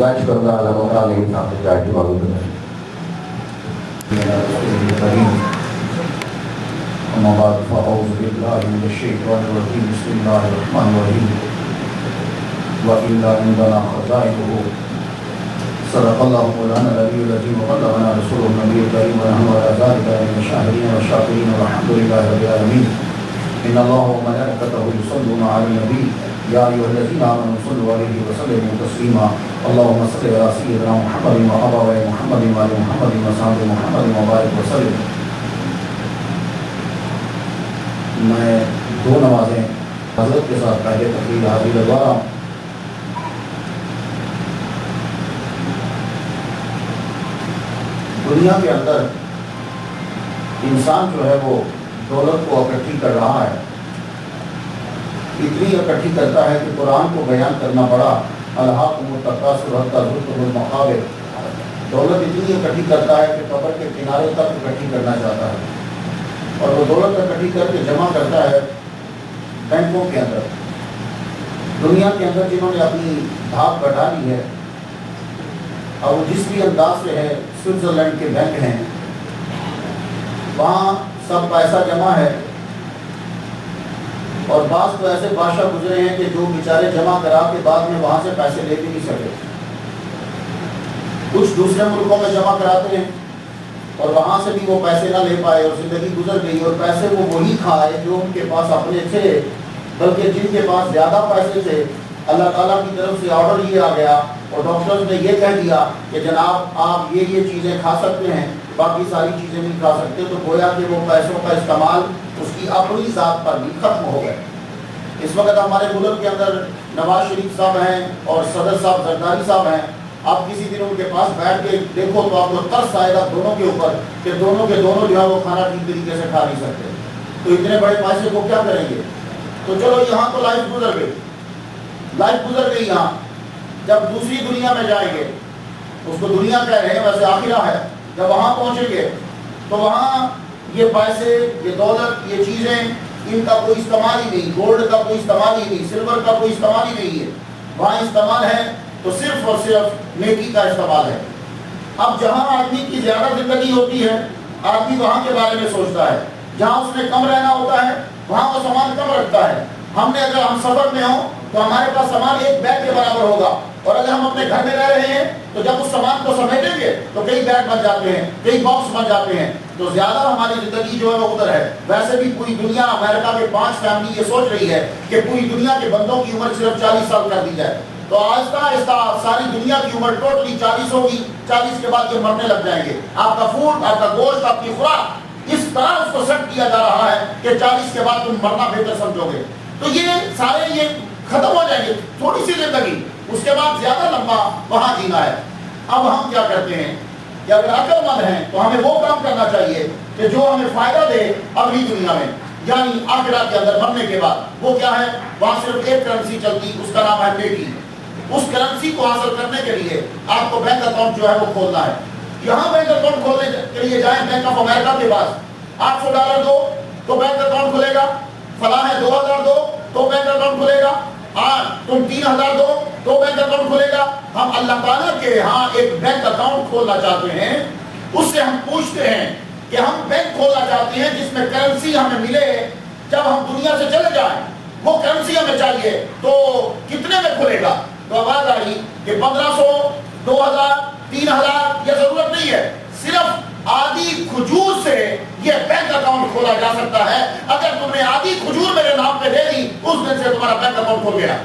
خداش کردہ علم وقال انسان سے جاتی موجود ہے اما بعد فاعوذ باللہ من الشیطان الرجیم بسم اللہ الرحمن الرحیم وَإِلَّا عِنْدَنَا خَزَائِنُهُ صدق اللہ مولانا العلی العظیم وبلغنا رسول النبی الکریم ونحن علی ذلک من الشاہدین والشاکرین والحمد للہ رب العالمین ان اللہ وملائکتہ یصلون علی النبی یا ایھا الذین آمنوا صلوا علیہ وسلموا تسلیما اللهم صل علی سیدنا محمد وعلى محمد وعلى محمد وصحبہ محمد وبارک وسلم۔ میں دو نمازیں حضرت کے ساتھ پہلے تقریر حاضر لگوا رہا ہوں۔ دنیا کے اندر انسان جو ہے وہ دولت کو اکٹھی کر رہا ہے، اتنی اکٹھی کرتا ہے کہ قرآن کو بیان کرنا پڑا، الہاکم التکاثر حتی زرتم المقابر۔ دولت اتنی اکٹھی کرتا ہے کہ قبر کے کنارے تک اکٹھی کرنا چاہتا ہے، اور وہ دولت اکٹھی کر کے جمع کرتا ہے بینکوں کے اندر۔ دنیا کے اندر جنہوں نے اپنی دھاک بٹھا لی ہے اور وہ جس بھی انداز سے ہے، سوئٹزرلینڈ کے بینک ہیں، وہاں سب پیسہ جمع ہے، اور بعض تو ایسے بادشاہ گزرے ہیں کہ جو بیچارے جمع کرا کے بعد میں وہاں سے پیسے لے بھی نہیں سکے۔ کچھ دوسرے ملکوں میں جمع کراتے ہیں اور وہاں سے بھی وہ پیسے نہ لے پائے اور زندگی گزر گئی، اور پیسے وہ وہی کھائے جو ان کے پاس اپنے تھے، بلکہ جن کے پاس زیادہ پیسے تھے اللہ تعالیٰ کی طرف سے آرڈر یہ آ گیا اور ڈاکٹرز نے یہ کہہ دیا کہ جناب آپ یہ چیزیں کھا سکتے ہیں، باقی ساری چیزیں نہیں کھا سکتے، تو گویا کہ وہ پیسوں کا استعمال اس کی اپنی ذات پر بھی ختم ہو گئے۔ اس وقت ہمارے ملک کے اندر نواز شریف صاحب ہیں اور صدر صاحب زرداری صاحب ہیں، آپ کسی دن ان کے پاس بیٹھ کے دیکھو تو آپ کو ترس آئے گا دونوں کے اوپر کہ دونوں کے دونوں جو ہے وہ کھانا ٹھیک طریقے سے کھا نہیں سکتے، تو اتنے بڑے پیسے کو کیا کریں گے؟ تو چلو یہاں تو لائف گزر گئی یہاں، جب دوسری دنیا میں جائیں گے، اس کو دنیا کہہ رہے ہیں ویسے آخرہ ہے، جب وہاں پہنچیں گے تو وہاں یہ پیسے، یہ دولت، یہ چیزیں، ان کا کوئی استعمال ہی نہیں، گولڈ کا کوئی استعمال ہی نہیں، سلور کا کوئی استعمال ہی نہیں ہے، وہاں استعمال ہے تو صرف اور صرف نیکی کا استعمال ہے۔ اب جہاں آدمی کی زیادہ زندگی ہوتی ہے آدمی وہاں کے بارے میں سوچتا ہے، جہاں اس نے کم رہنا ہوتا ہے وہاں وہ سامان کم رکھتا ہے۔ ہم سفر میں ہوں تو ہمارے پاس سامان ایک بیگ کے برابر ہوگا، اور اگر ہم اپنے گھر میں رہ رہے ہیں تو جب اس سامان کو سمیٹیں گے تو کئی بیگ بن جاتے ہیں، کئی باکس بن جاتے ہیں، تو زیادہ ہماری زندگی جو ہے وہ ادھر ہے۔ ویسے بھی پوری دنیا، امریکہ کے 5 فیملی یہ سوچ رہی ہے کہ پوری دنیا کے بندوں کی عمر صرف 40 سال کر دی جائے، تو آہستہ آہستہ ساری دنیا کی عمر ٹوٹلی 40 ہوگی، 40 کے بعد یہ مرنے لگ جائیں گے۔ آپ کا فوڈ، آپ کا گوشت، آپ کی خوراک اس طرح اس کو سیٹ کیا جا رہا ہے کہ 40 کے بعد تم مرنا بہتر سمجھو گے، تو یہ سارے یہ ختم ہو جائیں گے، تھوڑی سی زندگی، اس کے بعد زیادہ لمبا وہاں جینا ہے۔ اب ہم کیا کرتے ہیں کہ اگر عقل مند ہیں تو ہمیں وہ کام کرنا چاہیے کہ جو ہمیں فائدہ دے اگلی دنیا میں، یعنی آخرت کے اندر مرنے کے بعد۔ وہ کیا ہے؟ وہاں صرف ایک کرنسی چلتی، اس کا نام ہے نیکی۔ اس کرنسی کو حاصل کرنے کے لیے آپ کو بینک اکاؤنٹ جو ہے وہ کھولنا ہے۔ یہاں بینک اکاؤنٹ کھولنے کے لیے جائیں بینک آف امریکہ کے پاس، $800 دو تو بینک اکاؤنٹ کھلے گا، فلاں ہے 2000 دو تو بینک اکاؤنٹ کھلے گا، تم 3000 دو تو بینک اکاؤنٹ کھلے گا۔ ہم اللہ تعالیٰ کے ہاں ایک بینک اکاؤنٹ کھولنا چاہتے ہیں، اس سے ہم پوچھتے ہیں کہ ہم بینک کھولنا چاہتے ہیں جس میں کرنسی ہمیں ملے جب ہم دنیا سے چلے جائیں، وہ کرنسی ہمیں چاہیے، تو کتنے میں کھلے گا؟ تو آواز آئی کہ 1500، 2000، 3000، یہ ضرورت نہیں ہے، صرف آدھی کھجور سے یہ بینک اکاؤنٹ کھولا جا سکتا ہے۔ اگر تم نے آدھی کھجور میرے نام پہ دے دی اس دن سے تمہارا بینک اکاؤنٹ کھل گیا۔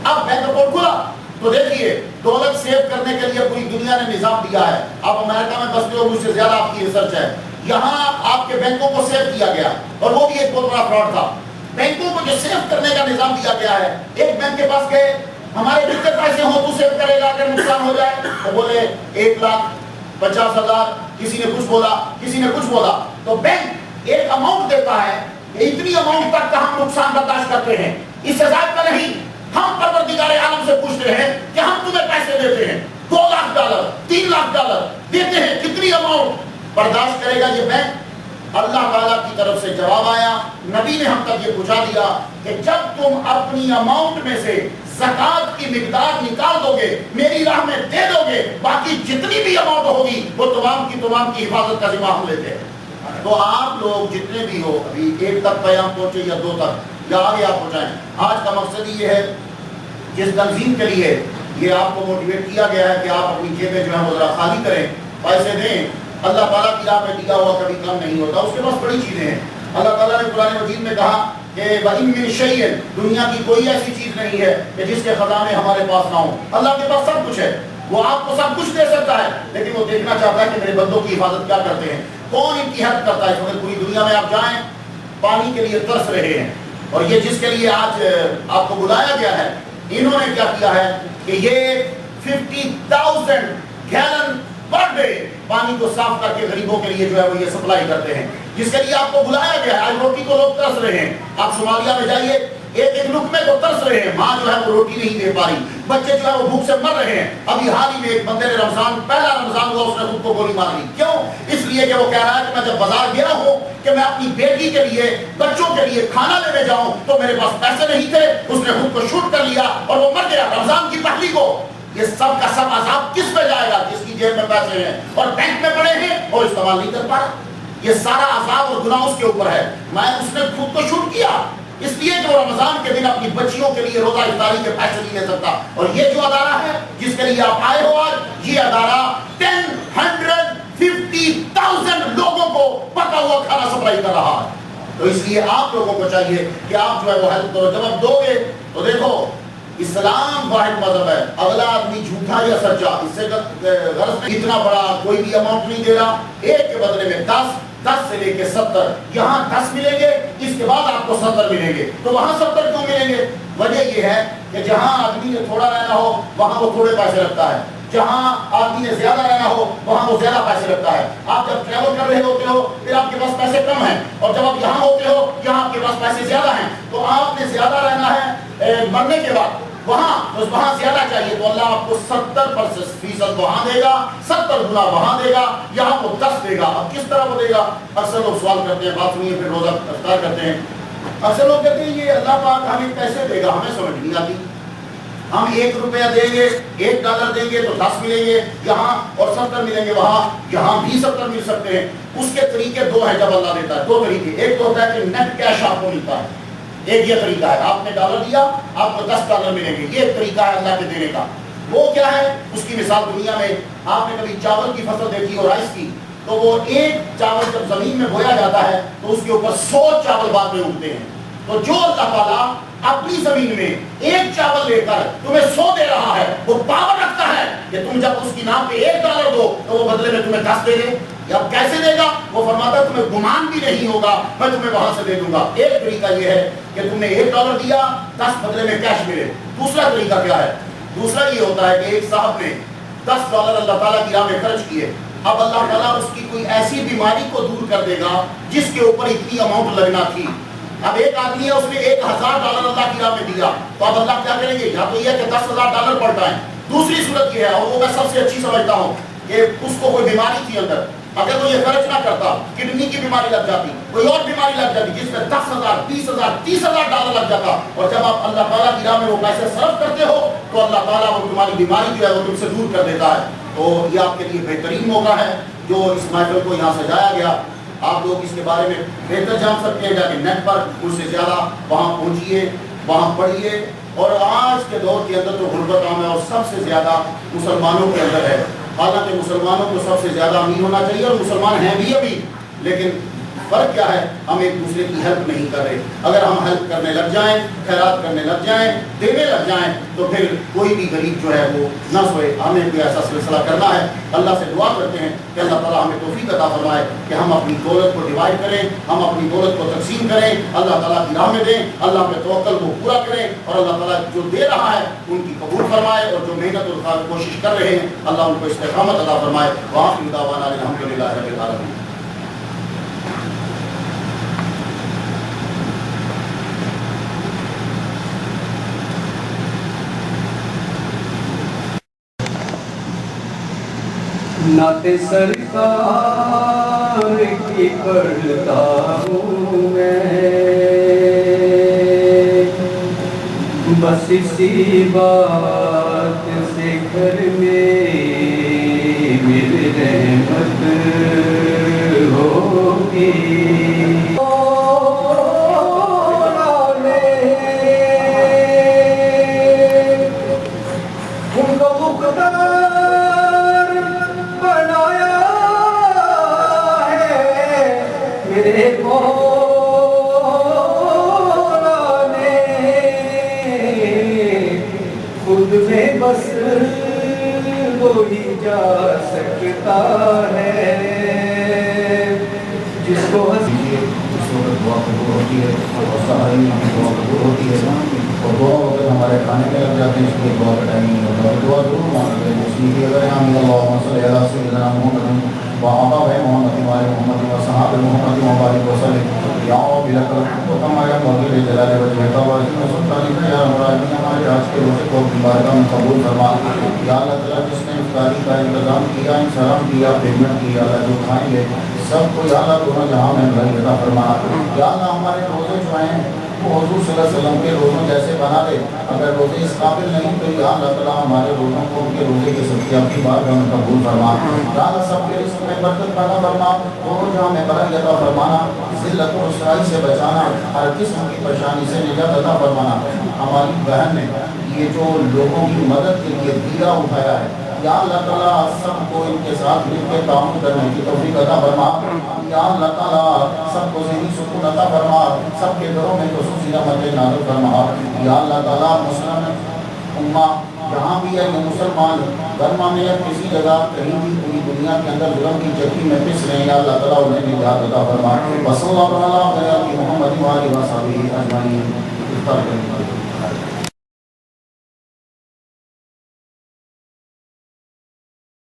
اب بینک اکاؤنٹ کھلا تو دیکھیے دولت سیو کرنے کے لیے پوری دنیا نے نظام دیا ہے۔ آپ امریکہ میں بستے ہو، مجھ سے زیادہ آپ کی ریسرچ ہے، یہاں آپ کے بینکوں کو سیو کیا گیا، اور وہ بھی ایک بہت بڑا فراڈ تھا۔ بینکوں کو جو سیو کرنے کا نظام دیا گیا ہے، ایک بینک کے پاس گئے، ہمارے جتنے پیسے ہوں تو سیو کرے گا، اگر نقصان ہو جائے تو بولے 1,50,000، کسی نے کچھ بولا، کسی نے کچھ بولا، تو بینک ایک اماؤنٹ دیتا ہے کہ اتنی اماؤنٹ تک کا ہم نقصان برداشت کرتے ہیں، اس سے زیادہ نہیں۔ ہم پروردگار عالم سے پوچھتے ہیں کہ ہم تمہیں پیسے دیتے ہیں $2,00,000، $3,00,000 دیتے ہیں، کتنی اماؤنٹ برداشت کرے گا یہ بینک؟ اللہ تعالیٰ کی طرف سے جواب آیا، نبی نے ہم تک یہ پہنچا دیا کہ جب تم اپنی اماؤنٹ میں سے زکوٰۃ کی مقدار نکال دو گے، میری راہ میں دے دو جتنی بھی اماؤنٹ ہوگی وہ تمام کی حفاظت کا ذمہ ہم لیتے ہیں۔ تو آپ لوگ جتنے بھی ہو، ابھی 1 تک پیام پہنچے یا 2 تک یا آگے آپ پہنچائیں، آج کا مقصد یہ ہے جس تنظیم کے لیے یہ آپ کو موٹیویٹ کیا گیا ہے کہ آپ اپنی جیبیں جو ہے وہ ذرا خالی کریں، پیسے دیں۔ اللہ تعالیٰ کی راہ میں دیا ہوا کبھی کم نہیں ہوتا، اس کے پاس بڑی چیزیں ہیں۔ اللہ تعالیٰ نے قرآن مجید میں کہا کہ وَإِن مِّن شَيْءٍ، دنیا کی کوئی ایسی چیز نہیں ہے کہ جس کے خزانے ہمارے پاس نہ ہوں۔ اللہ کے پاس سب کچھ ہے، وہ آپ کو سب کچھ دے سکتا ہے، لیکن وہ دیکھنا چاہتا ہے کہ میرے بندوں کی حفاظت کیا کرتے ہیں، کون ان کی ہیلپ کرتا ہے۔ اس وقت پوری دنیا میں آپ جائیں، پانی کے لیے ترس رہے ہیں، اور یہ جس کے لیے آج آپ کو بلایا گیا ہے، انہوں نے کیا کیا ہے کہ یہ 50,000 گیلن پر ڈے پانی کو صاف کر کے غریبوں کے لیے جو ہے وہ یہ سپلائی کرتے ہیں، جس کے لیے آپ کو بلایا گیا ہے۔ آج روٹی کو لوگ ترس رہے ہیں، آپ صومالیہ میں جائیے، ایک لقمے کو ترس رہے ہیں، ماں جو ہے وہ روٹی نہیں دے پا رہی، بچے جو ہے وہ بھوک سے مر رہے ہیں۔ ابھی حال ہی میں ایک بندے نے پہلا رمضان ہوا، اس نے خود کو گولی مار لی۔ کیوں؟ اس لیے کہ وہ کہہ رہا ہے کہ میں جب بازار گیا ہوں کہ میں اپنی بیٹی کے لیے، بچوں کے لیے کھانا لینے جاؤں تو میرے پاس پیسے نہیں تھے، اس نے خود کو شوٹ کر لیا اور وہ مر گیا رمضان کی پہلی کو۔ یہ سب کا سب عذاب کس پہ جائے گا؟ جس کی جیب میں پیسے ہیں اور بینک میں پڑے ہیں اور استعمال نہیں کر پا رہا۔ یہ سارا عذاب اور گناہ اس کے اوپر ہے۔ اس نے خود کو شوٹ کیا اس لیے کہ وہ رمضان کے دن اپنی بچیوں کے لیے روزہ افطاری کے پیسے نہیں لے سکتا۔ اور یہ جو ادارہ ہے جس کے لیے آپ آئے ہو آج، یہ ادارہ 150,000 لوگوں کو پکا ہوا کھانا سپلائی کر رہا ہے۔ تو اس لیے آپ لوگوں کو چاہیے کہ آپ جو ہے وہ ہیلپ کرو۔ جب آپ دو گے تو دیکھو، اسلام واحد مذہب ہے، اگلا آدمی جھوٹا یا سچا، اس سے غرض میں اتنا بڑا کوئی بھی اماؤنٹ نہیں دے رہا، ایک کے بدلے میں 10 سے لے کے 70، یہاں 10 ملیں گے، اس کے بعد آپ کو 70 ملیں گے۔ تو وہاں 70 کیوں ملیں گے؟ وجہ یہ ہے کہ جہاں آدمی نے تھوڑا رہنا ہو وہاں وہ تھوڑے پیسے رکھتا ہے، جہاں آدمی نے زیادہ رہنا ہو وہاں وہ زیادہ پیسے رکھتا ہے۔ آپ جب ٹریول کر رہے ہوتے ہو پھر آپ کے پاس پیسے کم ہیں، اور جب آپ یہاں ہوتے ہو یہاں آپ کے پاس پیسے زیادہ ہیں، تو آپ نے زیادہ رہنا ہے مرنے کے بعد، وہاں زیادہ چاہیے تو اللہ آپ کو 70% وہاں دے گا، 70 گنا وہاں دے گا، یہاں وہ 10 دے گا۔ اب کس طرح وہ دے گا؟ اکثر لوگ سوال کرتے ہیں، بات سنیے، پھر روزہ افطار کرتے ہیں۔ اکثر لوگ کہتے ہیں یہ اللہ پاک ہمیں پیسے دے گا، ہمیں سمجھ نہیں آتی۔ ہم 1 روپیہ دیں گے، $1 دیں گے تو 10 ملیں گے یہاں، اور 70 ملیں گے وہاں، یہاں بھی 70 مل سکتے ہیں۔ اس کے طریقے 2 ہیں جب اللہ دیتا ہے، 2 طریقے۔ ایک تو ہوتا ہے کہ نیٹ کیش آپ کو ملتا ہے، ایک یہ طریقہ ہے، آپ نے $1 دیا آپ کو $10 ملیں گے، یہ ایک طریقہ ہے اللہ کے دینے کا۔ وہ کیا ہے؟ اس کی مثال دنیا میں آپ نے کبھی چاول کی فصل دیکھی ہو، رائس کی، تو وہ ایک چاول جب زمین میں بویا جاتا ہے تو اس کے اوپر 100 چاول بعد میں اگتے ہیں۔ تو جو اللہ تعالیٰ اپنی زمین میں ایک چاول لے کر تمہیں 100 دے رہا ہے، وہ پاور رکھتا ہے کہ تم جب اس کی نام پہ $1 دو تو وہ بدلے میں تمہیں 10 دے دے۔ یا کیسے دے گا؟ وہ فرماتا ہے تمہیں گمان بھی نہیں ہوگا، میں تمہیں وہاں سے دے دوں گا۔ ایک طریقہ یہ ہے کہ تم نے $1 دیا، 10 بدلے میں کیش ملے۔ دوسرا طریقہ کیا ہے؟ دوسرا یہ ہوتا ہے کہ ایک صاحب نے $10 اللہ تعالیٰ کی راہ میں خرچ کیے، اب اللہ تعالیٰ اس کی کوئی ایسی بیماری کو دور کر دے گا جس کے اوپر اتنی اماؤنٹ لگنا تھی۔ اب ایک آدمی ہے، اس نے $1,000 اللہ کی راہ میں دیا، تو اب اللہ کیا کریں گے؟ یا تو یہ کہ $10,000 پڑتا ہے۔ دوسری صورت یہ ہے، اور وہ میں سب سے اچھی سمجھتا ہوں، کہ اس کو کوئی بیماری تھی اندر، اگر وہ یہ خرچ نہ کرتا، کڈنی کی بیماری لگ جاتی، کوئی اور بیماری لگ جاتی جس میں $10,000 $20,000 $30,000 لگ جاتا، اور جب آپ اللہ تعالیٰ کی راہ میں وہ پیسے صرف کرتے ہو تو اللہ تعالیٰ وہ تمہاری بیماری جو ہے وہ تم سے دور کر دیتا ہے۔ تو یہ آپ کے لیے بہترین موقع ہے جو اس محفل کو یہاں سجایا گیا۔ آپ لوگ اس کے بارے میں بہتر جان سکتے ہیں، جا کے نیٹ پر اس سے زیادہ وہاں پہنچیے، وہاں پڑھیے۔ اور آج کے دور کے اندر تو غربت عام ہے، اور سب سے زیادہ مسلمانوں کے اندر ہے۔ حالانکہ مسلمانوں کو سب سے زیادہ امیر ہونا چاہیے، اور مسلمان ہیں بھی ابھی، لیکن فرق کیا ہے؟ ہم ایک دوسرے کی ہیلپ نہیں کر رہے۔ اگر ہم ہیلپ کرنے لگ جائیں، خیرات کرنے لگ جائیں، دینے لگ جائیں، تو پھر کوئی بھی غریب جو ہے وہ نہ سوئے۔ ہمیں کوئی ایسا سلسلہ کرنا ہے، اللہ سے دعا کرتے ہیں کہ اللہ تعالیٰ ہمیں توفیق عطا فرمائے کہ ہم اپنی دولت کو ڈیوائڈ کریں، ہم اپنی دولت کو تقسیم کریں، اللہ تعالیٰ کی راہ میں دیں، اللہ پہ توکل کو پورا کریں، اور اللہ تعالیٰ جو دے رہا ہے ان کی قبول فرمائے، اور جو محنت اور کوشش کر رہے ہیں اللہ ان کو استقامت عطا فرمائے۔ وآخر دعوانا الحمدللہ رب العالمین۔ نعت سرکار کی پڑھتا ہوں میں، بس اسی بات سے گھر میں کی ان کو مقدار بنایا ہے میرے مولا نے خود میں بس وہی جا سکتا ہے جس کو اس وقت دعا قبول ہوتی ہے اور سہاری میں دعا قبول ہوتی ہے اور دعا وقت ہمارے کھانے میں لگ جاتے ہیں اس لیے دعا کا ٹائم نہیں ہوتا اور دعا ضرور مانگتے ہیں اس لیے اگر ہم اللہم صلی علی سیدنا محمد وآبا محمد والے محمد وصحاب محمد وبارک وسلم یا بلک الحمد کما ينبغي لجلال وجهك وعظیم سلطانك یا رب العالمین ہمارے آج کے روزے کو مبارکہ میں قبول فرما یا اللہ تعالیٰ جس نے افطاری کا انتظام کیا انسلام کیا پیمنٹ کیا اللہ جو کھائیں گے سب کو یا اللہ دونوں جہاں میں بھائی عطا فرما یا اللہ ہمارے روزے جو ہیں وہ حضور صلی اللہ علیہ وسلم کے روزوں جیسے بنا دے اگر روزے اس قابل نہیں تو یا اللہ تعالیٰ ہمارے روزوں کو ان کے روزے کے سب کی اپنی بارگاہ میں قبول فرما یا اللہ سب کے رزق میں برکت پیدا فرما دونوں جہاں میں بھلائی عطا فرمانا ذلت و رسوائی سے بچانا ہر قسم کی پریشانی سے نجات عطا فرمانا ہماری بہن نے یہ جو لوگوں کی مدد کے لیے دیا اٹھایا ہے یا اللہ تعالیٰ سب کو ان کے ساتھ مل کے تعاون کرنے کی توفیق عطا فرما یا اللہ تعالیٰ سب کو ذہنی سکون عطا فرما سب کے گھروں میں خصوصی رحمت نازل فرما یا اللہ تعالیٰ مسلم امہ جہاں بھی ہے یہ مسلمان برما میں یا کسی جگہ کہیں بھی پوری دنیا کے اندر ظلم کی چکی میں پس رہے ہیں یا اللہ تعالیٰ انہیں نجات عطا فرما وصلی اللہ علیہ محمد وآلہ وصحبہ اجمعین.